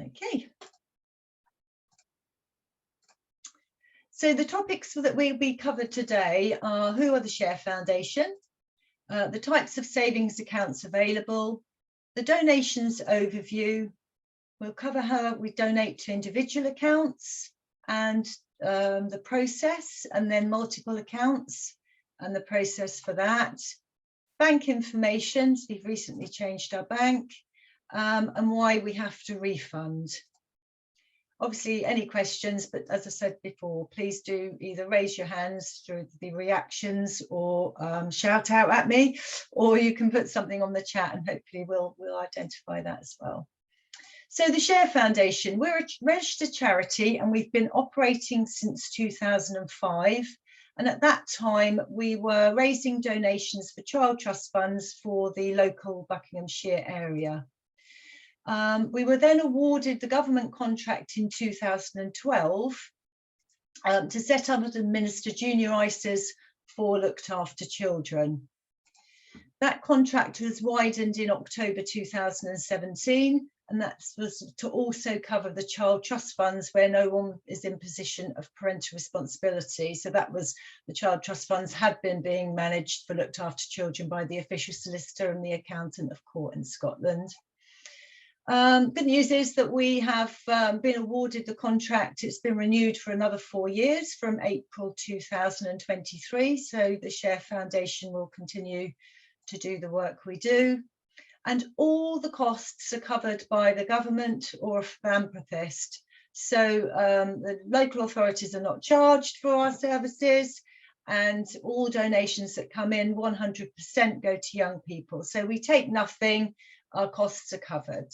Okay. So the topics that will be covered today are who are the Share Foundation, the types of savings accounts available, the donations overview. We'll cover how we donate to individual accounts and the process, and then multiple accounts and the process for that. Bank information, so we've recently changed our bank, and why we have to refund. Obviously, any questions, but as I said before, please do either raise your hands through the reactions or shout out at me, or you can put something on the chat and hopefully we'll identify that as well. So the Share Foundation, we're a registered charity and we've been operating since 2005. And at that time, we were raising donations for child trust funds for the local Buckinghamshire area. We were then awarded the government contract in 2012 to set up and administer junior ISAs for looked after children. That contract was widened in October 2017, and that was to also cover the child trust funds where no one is in position of parental responsibility. So that was the child trust funds had been being managed for looked after children by the official solicitor and the accountant of court in Scotland. Good news is that we have been awarded the contract. It's been renewed for another 4 years from April 2023. So the Share Foundation will continue to do the work we do. And all the costs are covered by the government or a philanthropist. So the local authorities are not charged for our services, and all donations that come in, 100% go to young people. So we take nothing, our costs are covered.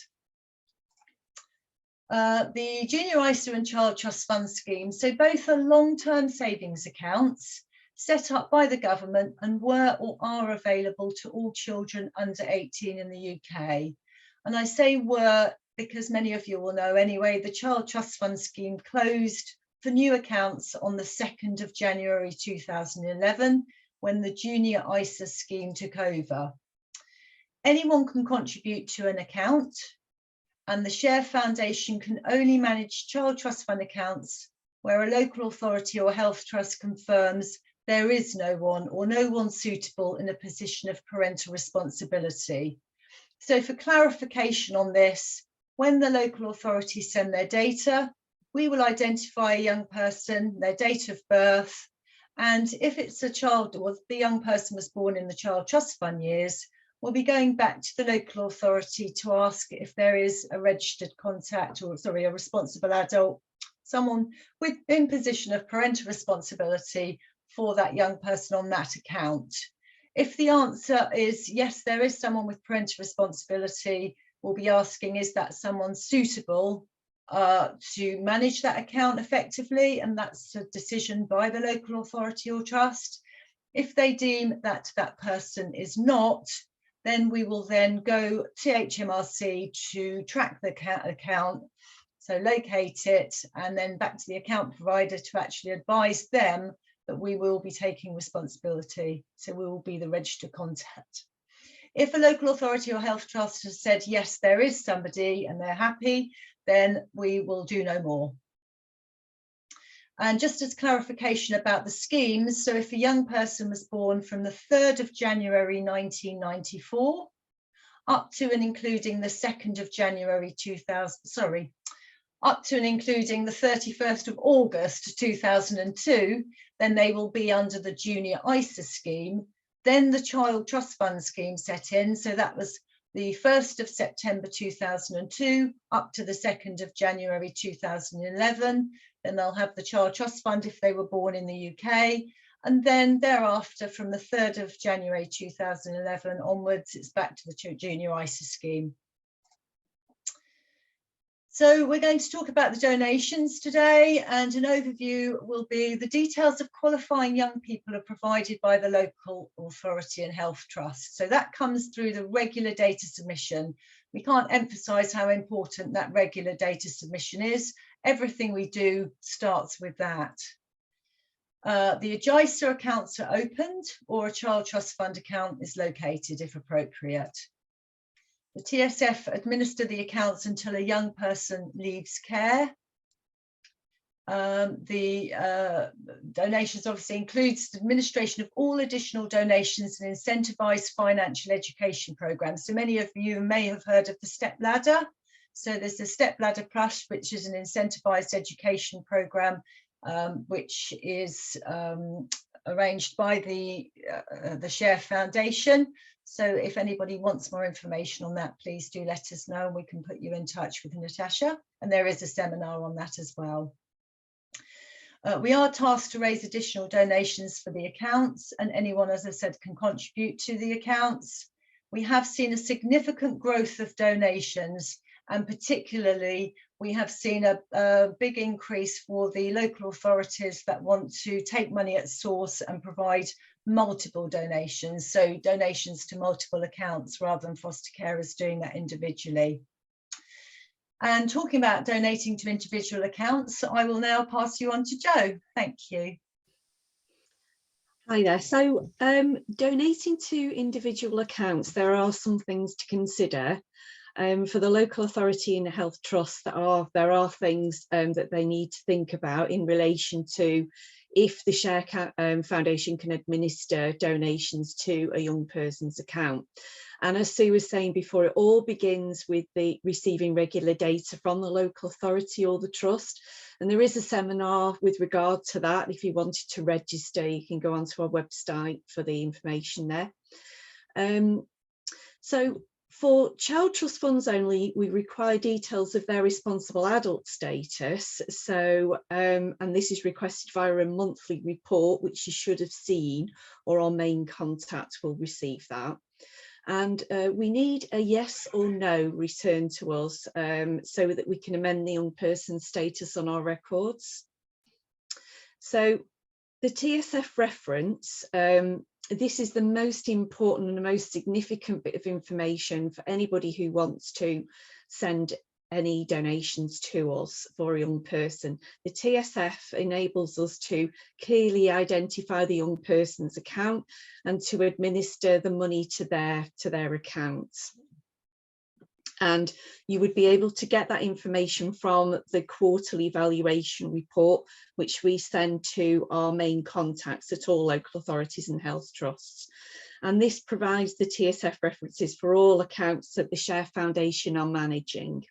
The Junior ISA and Child Trust Fund scheme, so both are long-term savings accounts set up by the government and were or are available to all children under 18 in the UK. And I say were because many of you will know anyway, the Child Trust Fund scheme closed for new accounts on the 2nd of January 2011, when the Junior ISA scheme took over. Anyone can contribute to an account, and the Share Foundation can only manage Child Trust Fund accounts where a local authority or health trust confirms there is no one or no one suitable in a position of parental responsibility. So for clarification on this, when the local authorities send their data, we will identify a young person, their date of birth, and if it's a child or the young person was born in the Child Trust Fund years, we'll be going back to the local authority to ask if there is a registered contact, or sorry, a responsible adult, someone in position of parental responsibility for that young person on that account. If the answer is yes, there is someone with parental responsibility, we'll be asking, is that someone suitable to manage that account effectively? And that's a decision by the local authority or trust. If they deem that that person is not, then we will then go to HMRC to track the account, so locate it, and then back to the account provider to actually advise them that we will be taking responsibility. So we will be the registered contact. If a local authority or health trust has said, yes, there is somebody and they're happy, then we will do no more. And just as clarification about the schemes, so if a young person was born from the 3rd of January 1994 up to and including the 2nd of January 2000, sorry, up to and including the 31st of August 2002, then they will be under the Junior ISA scheme. Then the Child Trust Fund scheme set in, so that was the 1st of September 2002 up to the 2nd of January 2011. Then they'll have the Child Trust Fund if they were born in the UK. And then thereafter, from the 3rd of January 2011 onwards, it's back to the Junior ISA scheme. So we're going to talk about the donations today, and an overview will be the details of qualifying young people are provided by the local authority and health trust. So that comes through the regular data submission. We can't emphasize how important that regular data submission is. Everything we do starts with that. The JISA accounts are opened, or a Child Trust Fund account is located if appropriate. The TSF administer the accounts until a young person leaves care. The donations obviously includes the administration of all additional donations and incentivised financial education programmes. So many of you may have heard of the Step Ladder. So there's the Step Ladder Plus, which is an incentivised education programme, which is arranged by the Share Foundation. So if anybody wants more information on that, please do let us know and we can put you in touch with Natasha. And there is a seminar on that as well. We are tasked to raise additional donations for the accounts, and anyone, as I said, can contribute to the accounts. We have seen a significant growth of donations, and particularly we have seen a big increase for the local authorities that want to take money at source and provide multiple donations, so donations to multiple accounts rather than foster carers doing that individually. And talking about donating to individual accounts, I will now pass you on to Jo. Thank you. Hi there. So donating to individual accounts, there are some things to consider. For the local authority and the health trust, there are things that they need to think about in relation to if the Share Foundation can administer donations to a young person's account. And as Sue was saying before, it all begins with the receiving regular data from the local authority or the trust. And there is a seminar with regard to that. If you wanted to register, you can go onto our website for the information there. So for child trust funds only, we require details of their responsible adult status. So, and this is requested via a monthly report, which you should have seen, or our main contact will receive that. And we need a yes or no returned to us so that we can amend the young person's status on our records. So the TSF reference, this is the most important and the most significant bit of information for anybody who wants to send any donations to us for a young person. The TSF enables us to clearly identify the young person's account and to administer the money to their accounts. And you would be able to get that information from the quarterly valuation report, which we send to our main contacts at all local authorities and health trusts. And this provides the TSF references for all accounts that the Share Foundation are managing.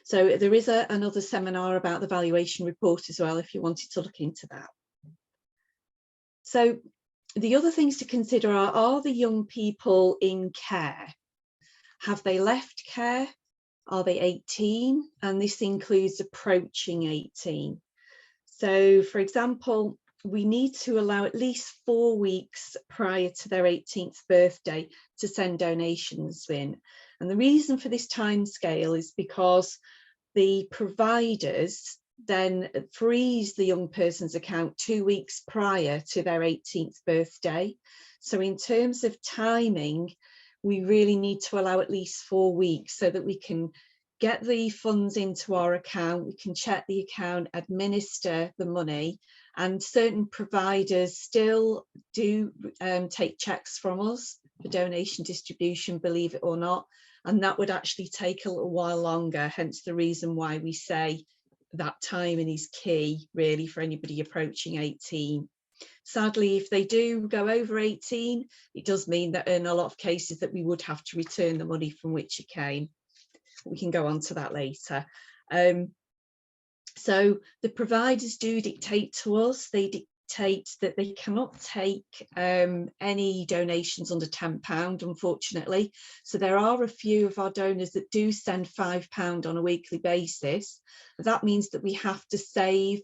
So there is another seminar about the valuation report as well, if you wanted to look into that. So the other things to consider are the young people in care? Have they left care? Are they 18? And this includes approaching 18. So for example, we need to allow at least 4 weeks prior to their 18th birthday to send donations in. And the reason for this time scale is because the providers then freeze the young person's account 2 weeks prior to their 18th birthday. So in terms of timing, we really need to allow at least 4 weeks so that we can get the funds into our account, we can check the account, administer the money, and certain providers still do take checks from us for donation distribution, believe it or not, and that would actually take a little while longer, hence the reason why we say that timing is key really for anybody approaching 18. Sadly, if they do go over 18, it does mean that in a lot of cases that we would have to return the money from which it came. We can go on to that later. So the providers do dictate to us, they dictate that they cannot take any donations under £10, unfortunately. So there are a few of our donors that do send £5 on a weekly basis. That means that we have to save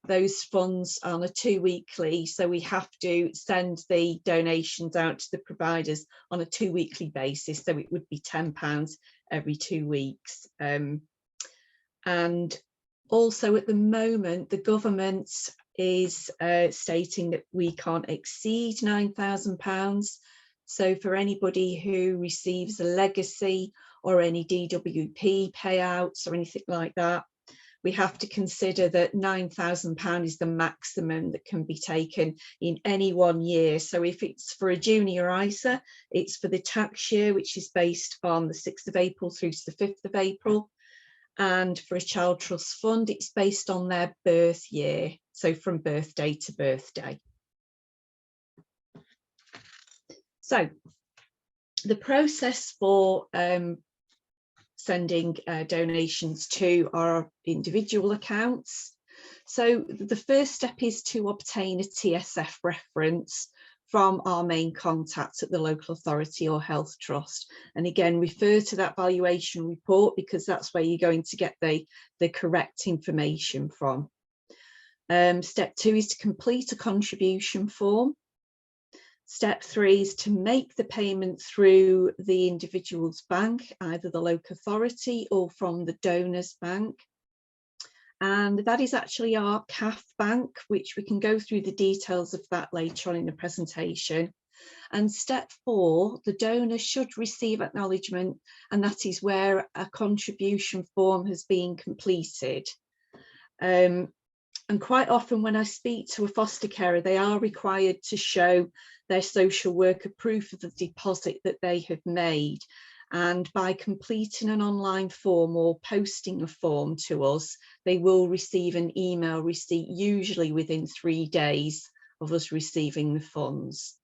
those funds on a 2 weekly, so we have to send the donations out to the providers on a 2 weekly basis, so it would be £10 every 2 weeks. And also at the moment the government is stating that we can't exceed £9,000, so for anybody who receives a legacy or any DWP payouts or anything like that, we have to consider that £9,000 is the maximum that can be taken in any one year. So if it's for a junior ISA, it's for the tax year, which is based on the 6th of April through to the 5th of April. And for a child trust fund, it's based on their birth year, so from birthday to birthday. So the process for sending donations to our individual accounts. So the first step is to obtain a TSF reference from our main contacts at the local authority or health trust. And again, refer to that valuation report, because that's where you're going to get the correct information from. Step 2 is to complete a contribution form. Step 3 is to make the payment through the individual's bank, either the local authority or from the donor's bank. And that is actually our CAF bank, which we can go through the details of that later on in the presentation. And step 4, the donor should receive acknowledgement, and that is where a contribution form has been completed. And quite often when I speak to a foster carer, they are required to show their social worker proof of the deposit that they have made. And by completing an online form or posting a form to us, they will receive an email receipt, usually within 3 days of us receiving the funds.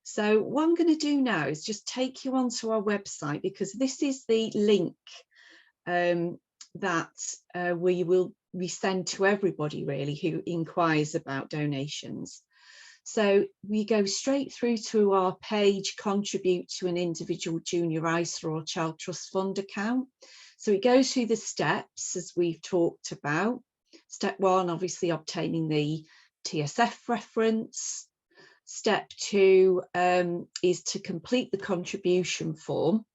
So what I'm going to do now is just take you onto our website, because this is the link that we send to everybody really who inquires about donations. So we go straight through to our page, contribute to an individual junior ISA or child trust fund account. So it goes through the steps as we've talked about. Step 1, obviously obtaining the TSF reference. Step 2 is to complete the contribution form.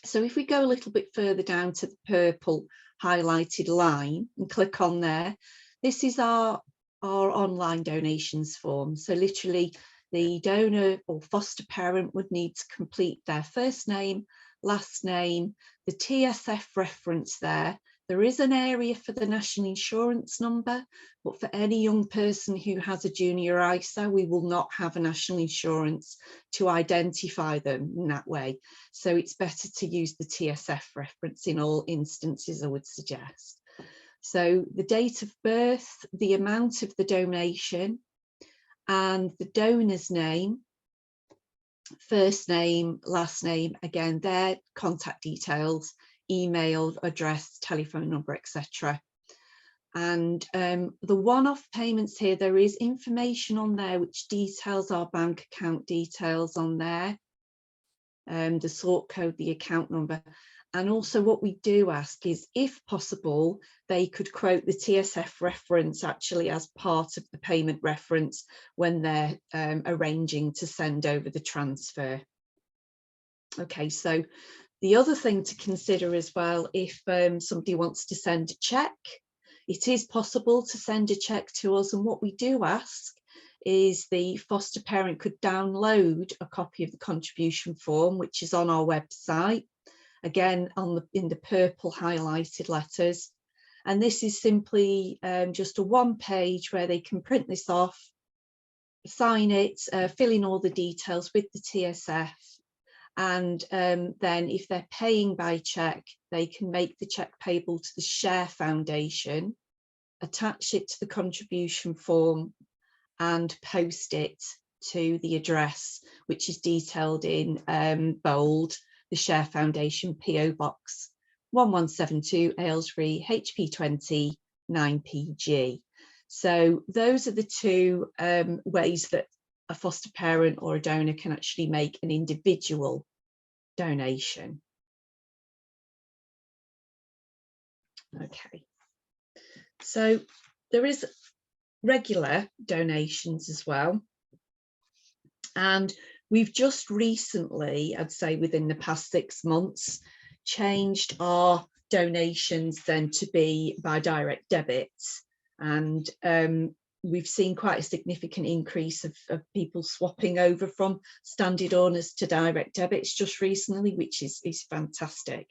So if we go a little bit further down to the purple highlighted line and click on there, this is our online donations form. So literally the donor or foster parent would need to complete their first name, last name, the TSF reference there. There is an area for the national insurance number, but for any young person who has a junior ISA, we will not have a national insurance to identify them in that way. So it's better to use the TSF reference in all instances, I would suggest. So the date of birth, the amount of the donation, and the donor's name, first name, last name, again, their contact details, email, address, telephone number, etc. And the one-off payments here, there is information on there which details our bank account details on there, the sort code, the account number. And also what we do ask is, if possible, they could quote the TSF reference actually as part of the payment reference when they're arranging to send over the transfer. Okay, so the other thing to consider as well, if somebody wants to send a cheque, it is possible to send a cheque to us. And what we do ask is the foster parent could download a copy of the contribution form, which is on our website, again in the purple highlighted letters. And this is simply just a one page where they can print this off, sign it, fill in all the details with the TSF. And then if they're paying by cheque, they can make the cheque payable to the Share Foundation, attach it to the contribution form and post it to the address, which is detailed in bold, the Share Foundation PO Box 1172 Aylesbury HP 20 9PG. So those are the two ways that a foster parent or a donor can actually make an individual donation. Okay, so there is regular donations as well, and we've just recently, I'd say within the past 6 months, changed our donations then to be by direct debit, and we've seen quite a significant increase of people swapping over from standard orders to direct debits just recently, which is fantastic.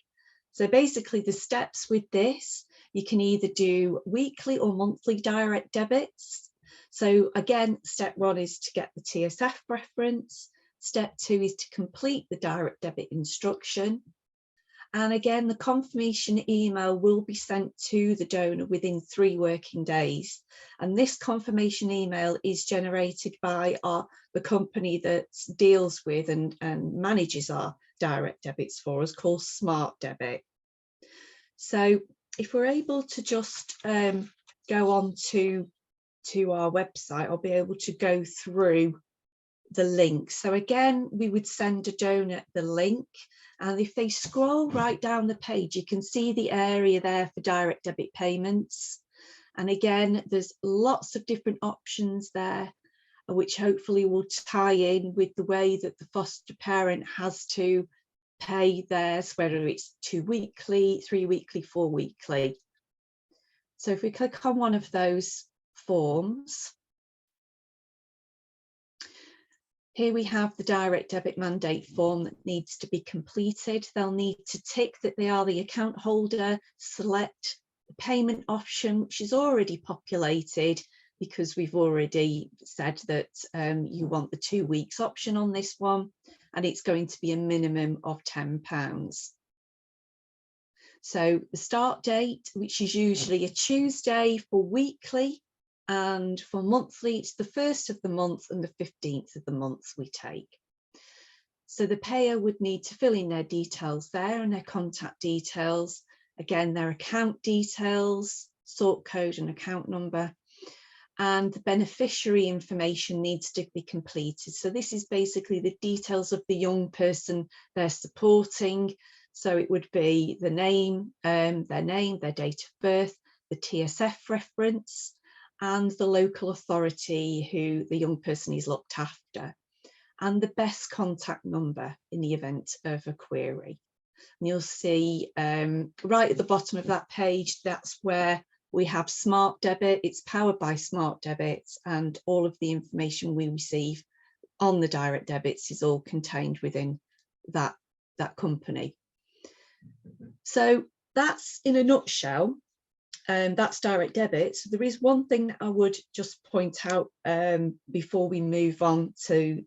So basically the steps with this, you can either do weekly or monthly direct debits. So again, step 1 is to get the TSF reference. Step 2 is to complete the direct debit instruction. And again, the confirmation email will be sent to the donor within 3 working days. And this confirmation email is generated by the company that deals with and manages our direct debits for us, called Smart Debit. So if we're able to just go on to our website, I'll be able to go through the link. So again, we would send a donor the link, and if they scroll right down the page, you can see the area there for direct debit payments. And again, there's lots of different options there, which hopefully will tie in with the way that the foster parent has to pay theirs, whether it's 2 weekly, 3 weekly, 4 weekly. So if we click on one of those forms, here we have the direct debit mandate form that needs to be completed. They'll need to tick that they are the account holder, select the payment option, which is already populated because we've already said that you want the 2 weeks option on this one, and it's going to be a minimum of £10. So the start date, which is usually a Tuesday for weekly, and for monthly, it's the 1st of the month and the 15th of the month we take. So the payer would need to fill in their details there and their contact details. Again, their account details, sort code and account number. And the beneficiary information needs to be completed. So this is basically the details of the young person they're supporting. So it would be the name, their date of birth, the TSF reference, and the local authority who the young person is looked after, and the best contact number in the event of a query. And you'll see right at the bottom of that page, that's where we have Smart Debit. It's powered by Smart Debit, and all of the information we receive on the direct debits is all contained within that company. So that's in a nutshell. That's direct debit. There is one thing that I would just point out before we move on to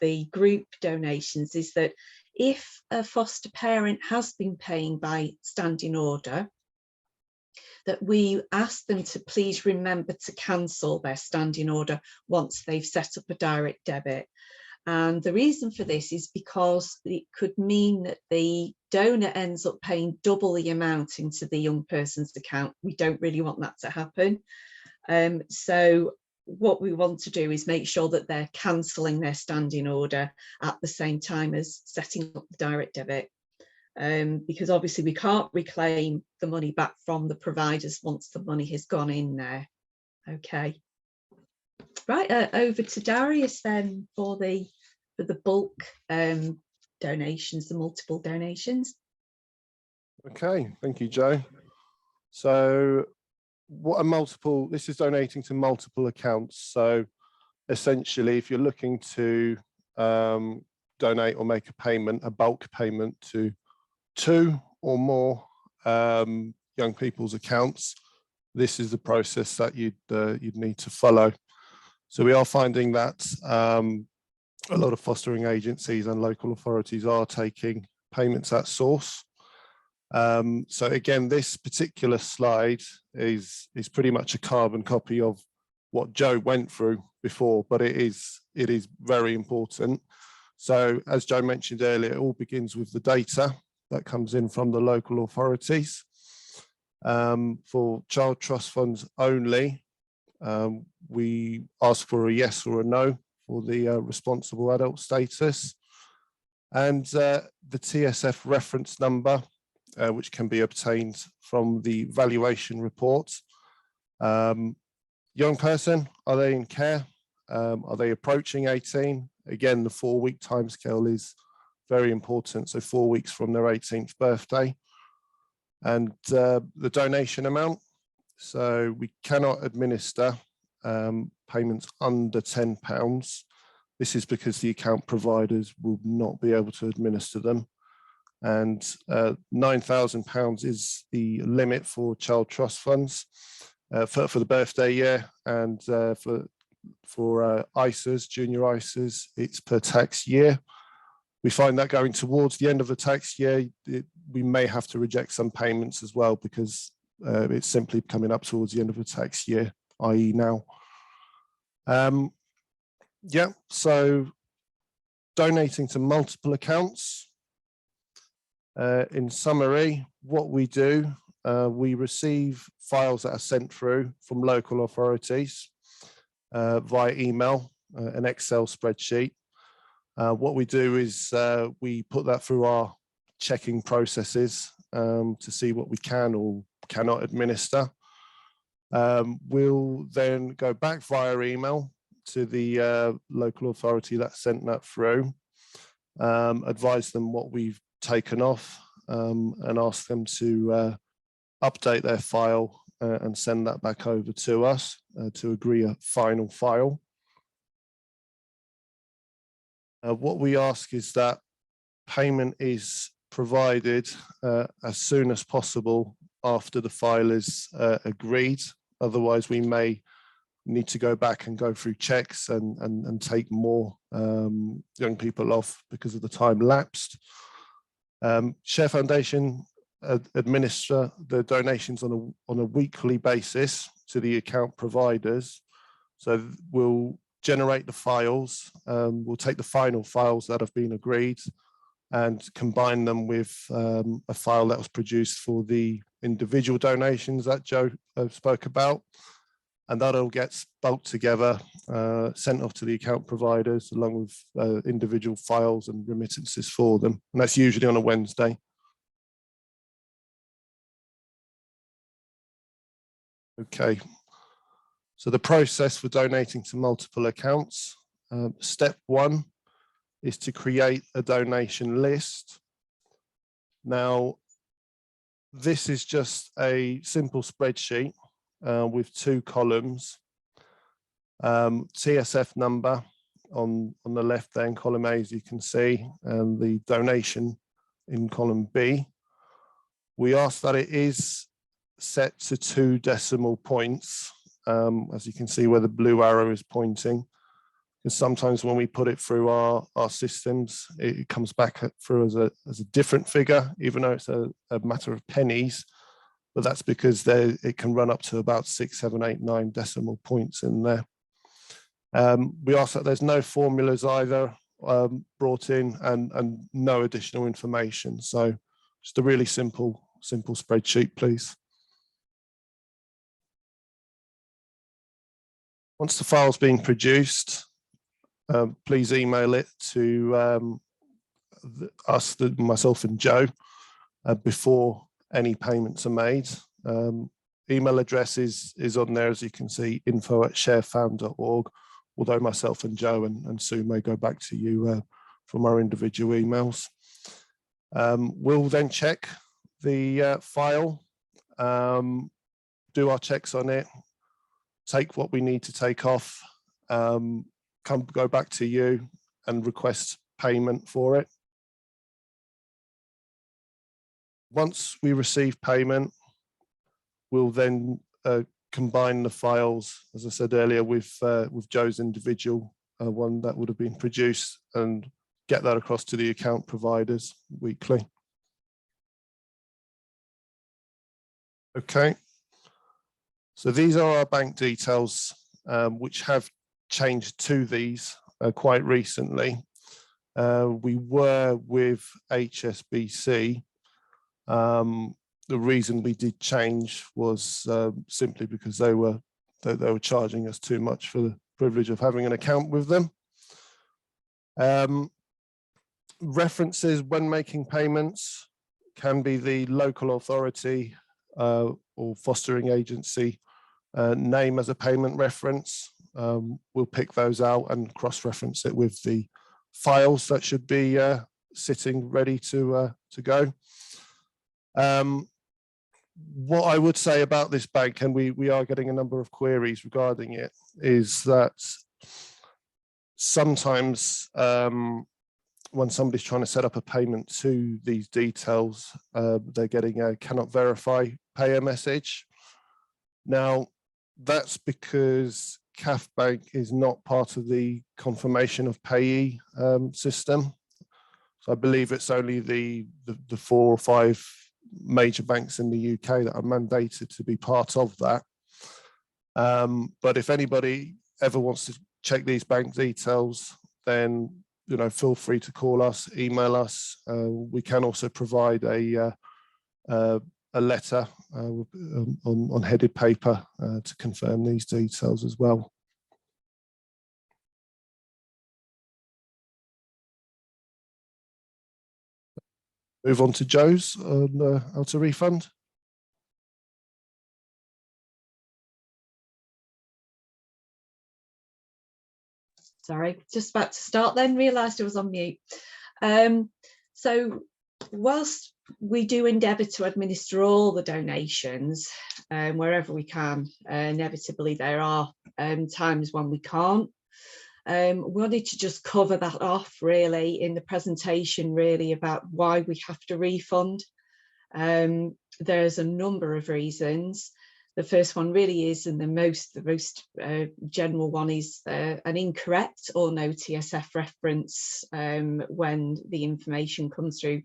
the group donations, is that if a foster parent has been paying by standing order, that we ask them to please remember to cancel their standing order once they've set up a direct debit. And the reason for this is because it could mean that the donor ends up paying double the amount into the young person's account. We don't really want that to happen. So what we want to do is make sure that they're cancelling their standing order at the same time as setting up the direct debit. Because obviously we can't reclaim the money back from the providers once the money has gone in there. Okay. Right, over to Darius then for the bulk donations, the multiple donations. Okay, thank you, Jo. So what are multiple? This is donating to multiple accounts. So essentially, if you're looking to donate or make a payment, a bulk payment to 2 or more young people's accounts, this is the process that you'd need to follow. So we are finding that a lot of fostering agencies and local authorities are taking payments at source. So again, this particular slide is pretty much a carbon copy of what Jo went through before, but it is very important. So as Jo mentioned earlier, it all begins with the data that comes in from the local authorities. For child trust funds only, we ask for a yes or a no for the responsible adult status, and the TSF reference number, which can be obtained from the valuation report. Young person, are they in care? Are they approaching 18? Again, the 4-week timescale is very important. So 4 weeks from their 18th birthday. And the donation amount. So we cannot administer payments under £10. This is because the account providers will not be able to administer them. and £9,000 is the limit for child trust funds for the birthday year, and for ISAs, junior ISAs, it's per tax year. We find that going towards the end of the tax year, we may have to reject some payments as well, because it's simply coming up towards the end of the tax year, i.e. now. Yeah, so donating to multiple accounts. In summary, what we do, we receive files that are sent through from local authorities via email, an Excel spreadsheet. What we do is we put that through our checking processes to see what we can or cannot administer. We'll then go back via email to the local authority that sent that through, advise them what we've taken off, and ask them to update their file and send that back over to us to agree a final file. What we ask is that payment is provided as soon as possible after the file is agreed. Otherwise, we may need to go back and go through checks and take more young people off because of the time lapsed. Share Foundation administer the donations on a weekly basis to the account providers. So we'll generate the files, we'll take the final files that have been agreed and combine them with a file that was produced for the individual donations that Joe spoke about. And that all gets bulked together, sent off to the account providers along with individual files and remittances for them. And that's usually on a Wednesday. Okay, so the process for donating to multiple accounts. Step one is to create a donation list. Now, this is just a simple spreadsheet with two columns. TSF number on the left there in column A, as you can see, and the donation in column B. We ask that it is set to 2 decimal points, as you can see where the blue arrow is pointing. Because sometimes when we put it through our systems, it comes back through as a different figure, even though it's a matter of pennies. But that's because it can run up to about 6, 7, 8, 9 decimal points in there. We ask that there's no formulas either brought in and no additional information. So just a really simple spreadsheet, please. Once the file's been produced, please email it to myself and Joe before any payments are made. Email address is on there, as you can see, info@sharefound.org, although myself and Joe and Sue may go back to you from our individual emails. We'll then check the file, do our checks on it, take what we need to take off, go back to you and request payment for it. Once we receive payment, we'll then combine the files, as I said earlier, with Joe's individual one that would have been produced and get that across to the account providers weekly. Okay, so these are our bank details, which have changed to these quite recently. We were with HSBC. The reason we did change was simply because they were charging us too much for the privilege of having an account with them. References when making payments can be the local authority or fostering agency name as a payment reference. We'll pick those out and cross-reference it with the files that should be sitting ready to go. What I would say about this bank, and we are getting a number of queries regarding it, is that sometimes when somebody's trying to set up a payment to these details, they're getting a cannot verify payer message. Now, that's because CAF Bank is not part of the confirmation of payee system. So I believe it's only the 4 or 5 major banks in the UK that are mandated to be part of that. But if anybody ever wants to check these bank details, then feel free to call us, email us. We can also provide a letter on headed paper to confirm these details as well. Move on to Joe's on how to refund. Sorry, just about to start then, realised I was on mute. So whilst we do endeavour to administer all the donations wherever we can, inevitably there are times when we can't. We wanted to just cover that off really in the presentation, really about why we have to refund. There's a number of reasons. The first one really is, and the most general one is an incorrect or no TSF reference when the information comes through,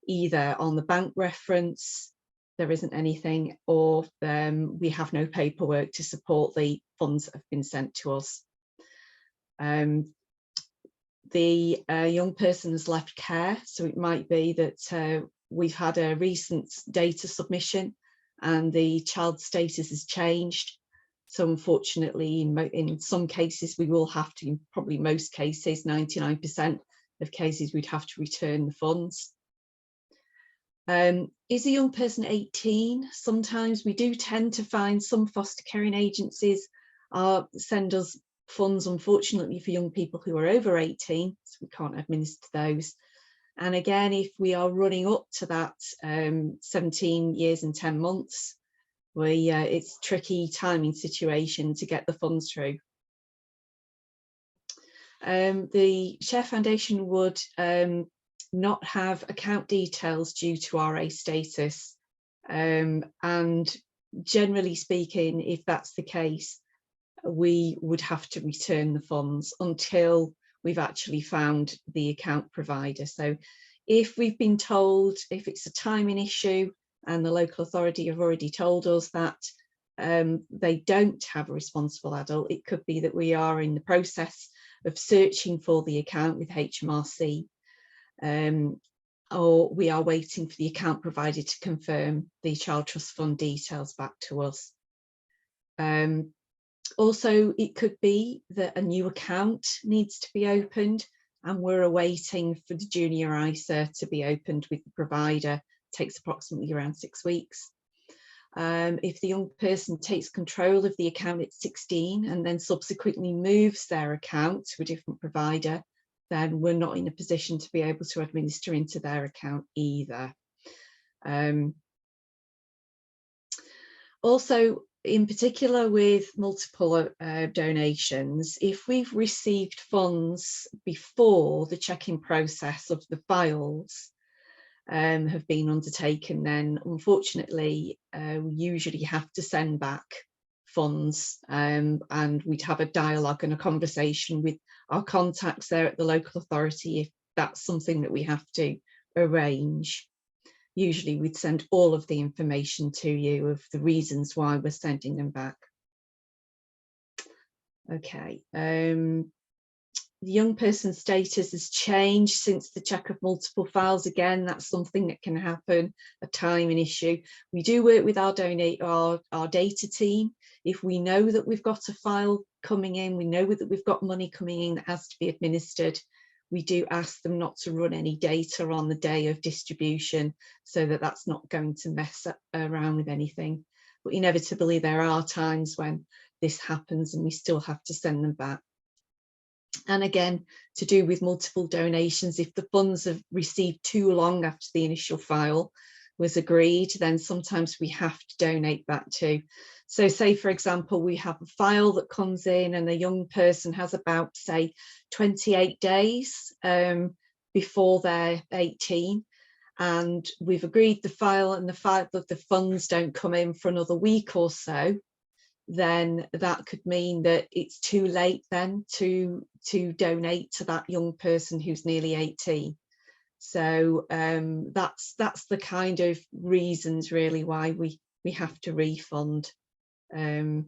either on the bank reference, there isn't anything, or we have no paperwork to support the funds that have been sent to us. The young person has left care, so it might be that we've had a recent data submission and the child's status has changed. So unfortunately, in some cases, we will have to, probably most cases, 99% of cases, we'd have to return the funds. Is a young person 18? Sometimes we do tend to find some foster caring agencies send us funds, unfortunately, for young people who are over 18, so we can't administer those. And again, if we are running up to that 17 years and 10 months, it's a tricky timing situation to get the funds through. The Share Foundation would not have account details due to RA status. And generally speaking, if that's the case, we would have to return the funds until we've actually found the account provider. So if we've been told, if it's a timing issue and the local authority have already told us that they don't have a responsible adult, it could be that we are in the process of searching for the account with HMRC, or we are waiting for the account provider to confirm the Child Trust Fund details back to us. Also, it could be that a new account needs to be opened and we're awaiting for the junior ISA to be opened with the provider. It takes approximately around 6 weeks. If the young person takes control of the account at 16 and then subsequently moves their account to a different provider, then we're not in a position to be able to administer into their account either. Also, in particular with multiple donations, if we've received funds before the check-in process of the files have been undertaken, then unfortunately we usually have to send back funds, and we'd have a dialogue and a conversation with our contacts there at the local authority if that's something that we have to arrange. Usually we'd send all of the information to you of the reasons why we're sending them back. Okay, the young person's status has changed since the check of multiple files. Again, that's something that can happen, a timing issue. We do work with our data team. If we know that we've got a file coming in, we know that we've got money coming in that has to be administered, we do ask them not to run any data on the day of distribution so that that's not going to mess around with anything. But inevitably there are times when this happens and we still have to send them back. And again, to do with multiple donations, if the funds have received too long after the initial file was agreed, then sometimes we have to donate that too. So say, for example, we have a file that comes in and a young person has about, say, 28 days before they're 18. And we've agreed the file, and the fact that the funds don't come in for another week or so, then that could mean that it's too late then to donate to that young person who's nearly 18. So that's the kind of reasons really why we have to refund. I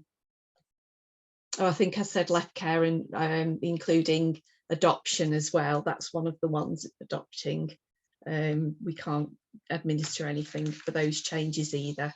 think I said left care, and including adoption as well. That's one of the ones, adopting. We can't administer anything for those changes either.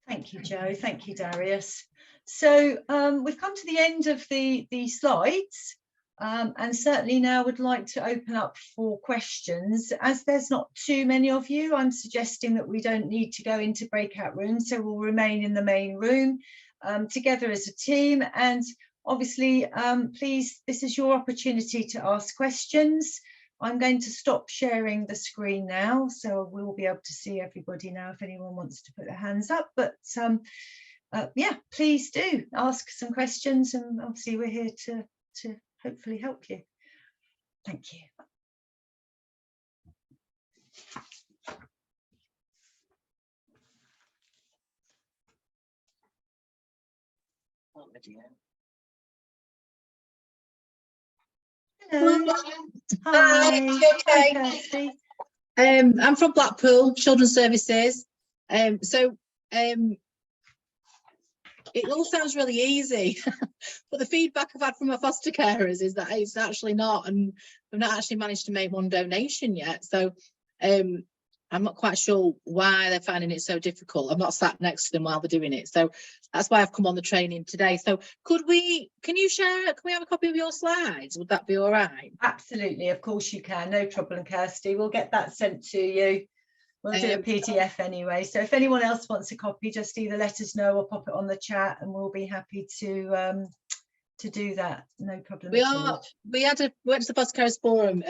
Thank you, Jo. Thank you, Darius. So we've come to the end of the slides, and certainly now would like to open up for questions. As there's not too many of you, I'm suggesting that we don't need to go into breakout rooms, so we'll remain in the main room together as a team. And obviously, please, this is your opportunity to ask questions. I'm going to stop sharing the screen now, so we'll be able to see everybody now if anyone wants to put their hands up. But yeah, please do ask some questions, and obviously we're here to hopefully help you. Thank you. Hello. Hi. Okay. Hi, Kirsty. I'm from Blackpool Children's Services. It all sounds really easy, but the feedback I've had from my foster carers is that it's actually not, and we've not actually managed to make one donation yet. So I'm not quite sure why they're finding it so difficult. I'm not sat next to them while they're doing it. So that's why I've come on the training today. So can we have a copy of your slides? Would that be all right? Absolutely, of course you can. No problem, Kirsty. We'll get that sent to you. We'll do a PDF anyway. So if anyone else wants a copy, just either let us know or pop it on the chat, and we'll be happy to do that. No problem. We went to the Foster Carers Forum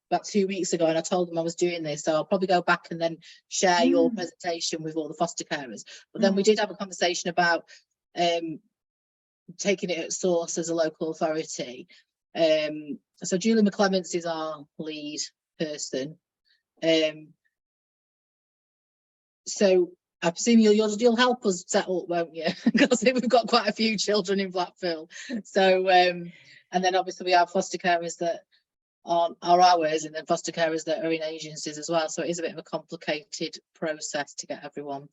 about 2 weeks ago, and I told them I was doing this, so I'll probably go back and then share your presentation with all the foster carers. But then we did have a conversation about taking it at source as a local authority. So Julie McClements is our lead person. So I presume you'll help us set up, won't you? Because we've got quite a few children in Blackpool. So and then obviously we have foster carers that are ours, and then foster carers that are in agencies as well. So it is a bit of a complicated process to get everyone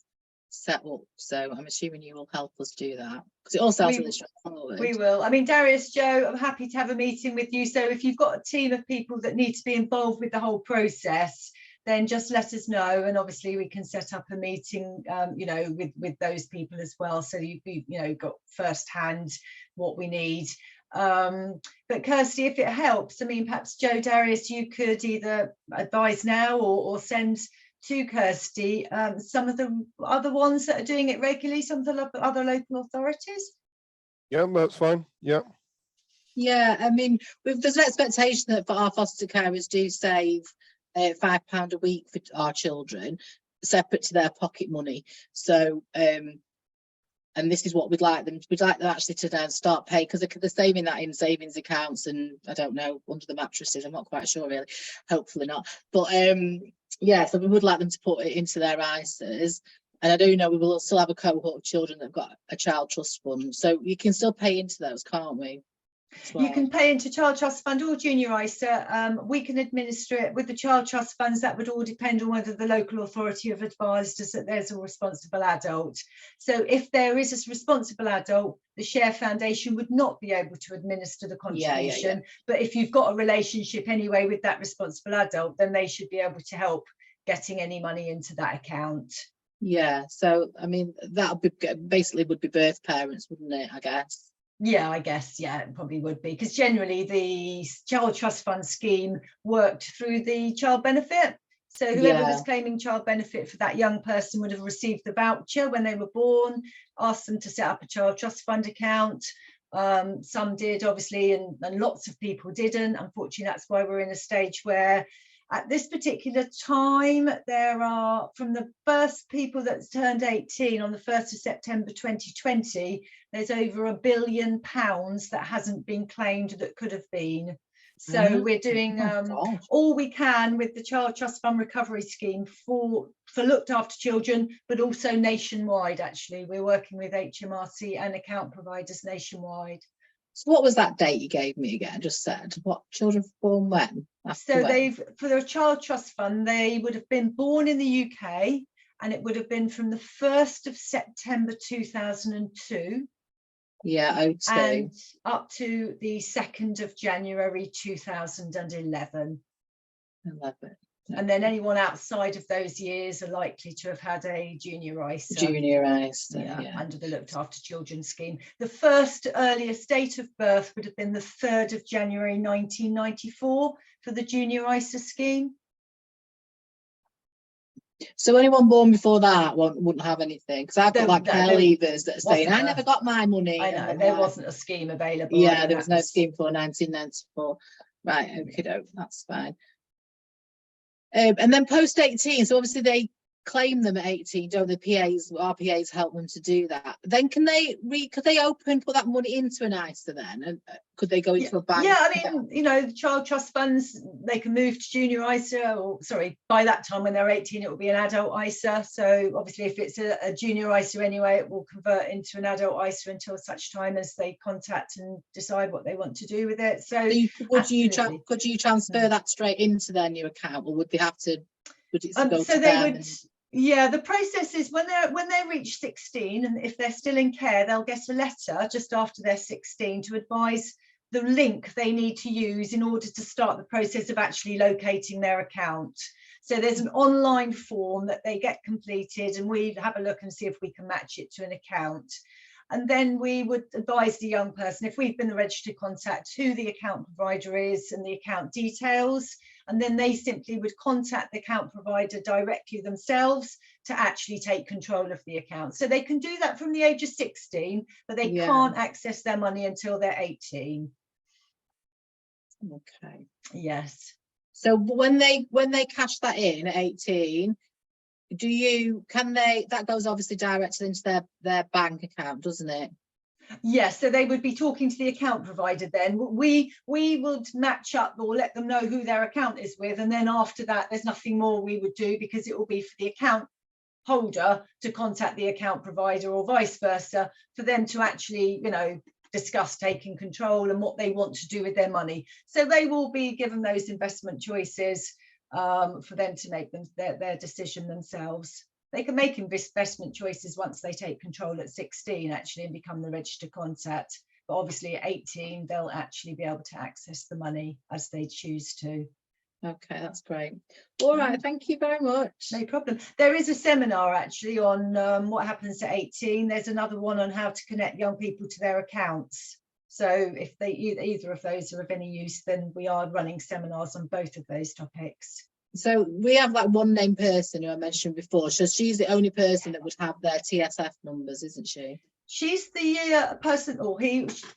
set up. So I'm assuming you will help us do that, because it all sounds really straightforward. We will. I mean, Darius, Jo, I'm happy to have a meeting with you. So if you've got a team of people that need to be involved with the whole process, then just let us know, and obviously we can set up a meeting, you know, with those people as well, so you've got firsthand what we need. But Kirsty, if it helps, I mean, perhaps Jo, Darius, you could either advise now or send to Kirsty some of the other ones that are doing it regularly, some of the other local authorities. Yeah, that's fine. Yeah. Yeah, I mean, there's an expectation that our foster carers do save £5 a week for our children, separate to their pocket money. So and this is what we'd like them actually to then start paying, because they're saving that in savings accounts, and I don't know, under the mattresses, I'm not quite sure really, hopefully not, but yeah, so we would like them to put it into their ISAs. And I do know we will still have a cohort of children that have got a child trust fund, so you can still pay into those, can't we? Well, you can pay into Child Trust Fund or Junior ISA. We can administer it with the Child Trust Funds. That would all depend on whether the local authority have advised us that there's a responsible adult. So if there is a responsible adult, the Share Foundation would not be able to administer the contribution. Yeah. But if you've got a relationship anyway with that responsible adult, then they should be able to help getting any money into that account. Yeah, so I mean, that would be basically would be birth parents, wouldn't it, I guess? Yeah, I guess, yeah, it probably would be, because generally the Child Trust Fund scheme worked through the child benefit. So whoever was claiming child benefit for that young person would have received the voucher when they were born, asked them to set up a Child Trust Fund account. Some did, obviously, and lots of people didn't. Unfortunately, that's why we're in a stage where At this particular time, there are, from the first people that's turned 18 on the 1st of September 2020, there's over £1 billion that hasn't been claimed that could have been. So we're doing all we can with the Child Trust Fund Recovery Scheme for looked after children, but also nationwide. Actually, we're working with HMRC and account providers nationwide. So what was that date you gave me again? I just said, what children born when? So they've, for the Child Trust Fund, they would have been born in the UK, and it would have been from the 1st of September 2002. Yeah, and up to the 2nd of January 2011. And then anyone outside of those years are likely to have had a junior ISA. Junior ISA, yeah. Under the Looked After Children scheme. The first earliest date of birth would have been the 3rd of January 1994 for the junior ISA scheme. So anyone born before that wouldn't have anything, because I've got like care leavers that are saying, I never got my money. I know, there wasn't a scheme available. Yeah, there was no scheme for 1994. Right, okay, that's fine. And then post 18, so obviously they claim them at 18, don't the PAs, our PAs help them to do that. Then could they put that money into an ISA then? And could they go into a bank? Yeah, I mean, you know, the child trust funds, they can move to junior ISA, or sorry, by that time when they're 18, it will be an adult ISA. So obviously if it's a junior ISA anyway, it will convert into an adult ISA until such time as they contact and decide what they want to do with it. So could you transfer that straight into their new account, or would they have to, would it go so to they them? would. Yeah, the process is when they reach 16, and if they're still in care, they'll get a letter just after they're 16 to advise the link they need to use in order to start the process of actually locating their account. So there's an online form that they get completed, and we have a look and see if we can match it to an account. And then we would advise the young person, if we've been the registered contact, who the account provider is and the account details. And then they simply would contact the account provider directly themselves to actually take control of the account. So they can do that from the age of 16, but they can't access their money until they're 18. Okay. Yes. So when they cash that in at 18, that goes obviously directly into their bank account, doesn't it? Yes, so they would be talking to the account provider then. We would match up or let them know who their account is with, and then after that there's nothing more we would do, because it will be for the account holder to contact the account provider, or vice versa, for them to actually, you know, discuss taking control and what they want to do with their money. So they will be given those investment choices for them to make their decision themselves. They can make investment choices once they take control at 16 actually and become the registered contact, but obviously at 18 they'll actually be able to access the money as they choose to. Okay, that's great. All right, thank you very much. No problem. There is a seminar actually on what happens at 18. There's another one on how to connect young people to their accounts. So if either of those are of any use, then we are running seminars on both of those topics. So we have that one named person who I mentioned before. So she's the only person that would have their TSF numbers, isn't she? She's the person, or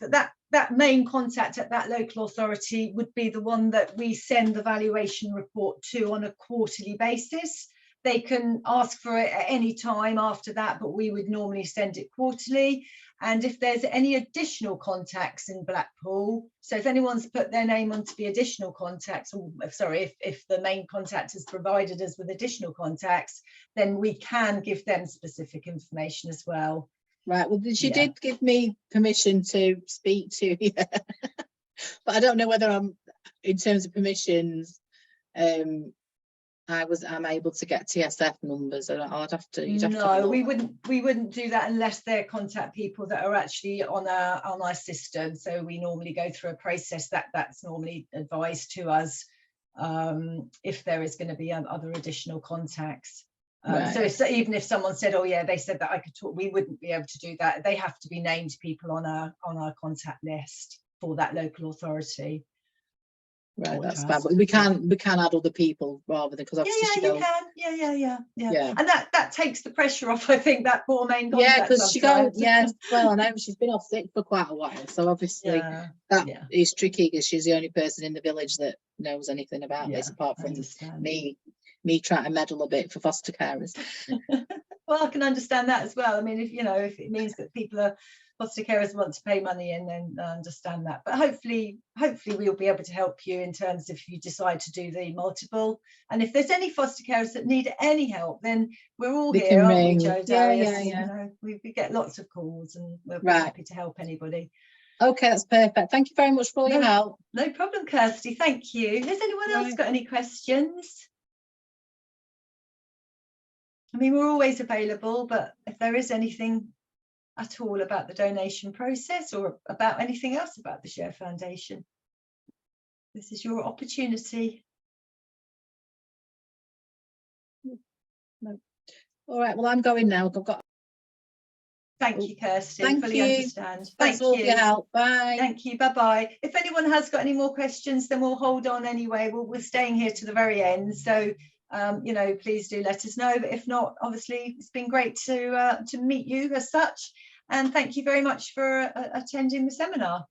that main contact at that local authority would be the one that we send the valuation report to on a quarterly basis. They can ask for it at any time after that, but we would normally send it quarterly. And if there's any additional contacts in Blackpool, so if anyone's put their name onto the additional contacts, or sorry, if the main contact has provided us with additional contacts, then we can give them specific information as well. Right, well, she did give me permission to speak to you, but I don't know whether I'm, in terms of permissions, I'm able to get TSF numbers. I'd have to. No, we wouldn't do that unless they're contact people that are actually on our system. So we normally go through a process that's normally advised to us if there is going to be other additional contacts. Right. So even if someone said, oh yeah, they said that I could talk, we wouldn't be able to do that. They have to be named people on our contact list for that local authority. Right, Or that's fine. trust. But we can add other people rather than, because Yeah, obviously she yeah, you goes. can. Yeah. Yeah. And that takes the pressure off, I think, that poor main Yeah, contact because she sometimes. goes. Yeah, well, I know she's been off sick for quite a while, so obviously Yeah, that yeah. is tricky because she's the only person in the village that knows anything about this, Yeah, apart I from understand. me trying to meddle a bit for foster carers. Well, I can understand that as well. I mean, if it means that people are foster carers want to pay money in, then I understand that. But hopefully we'll be able to help you in terms of if you decide to do the multiple. And if there's any foster carers that need any help, then we're all They here, can aren't we, ring. Jo Yeah, Darius? yeah. We get lots of calls, and we're Right. happy to help anybody. Okay, that's perfect. Thank you very much for all your help. No problem, Kirsty. Thank you. Has anyone else Right. got any questions? I mean, we're always available, but if there is anything at all about the donation process or about anything else about the Share Foundation, this is your opportunity. No. All right, well, I'm going now. I've got. Thank you, Kirsty. Thank Fully you. understand. Thanks Thank all for your you. help. Bye. Thank you. Bye-bye. If anyone has got any more questions, then we'll hold on anyway. We're staying here to the very end. So, please do let us know. But if not, obviously, it's been great to meet you as such. And thank you very much for attending the seminar.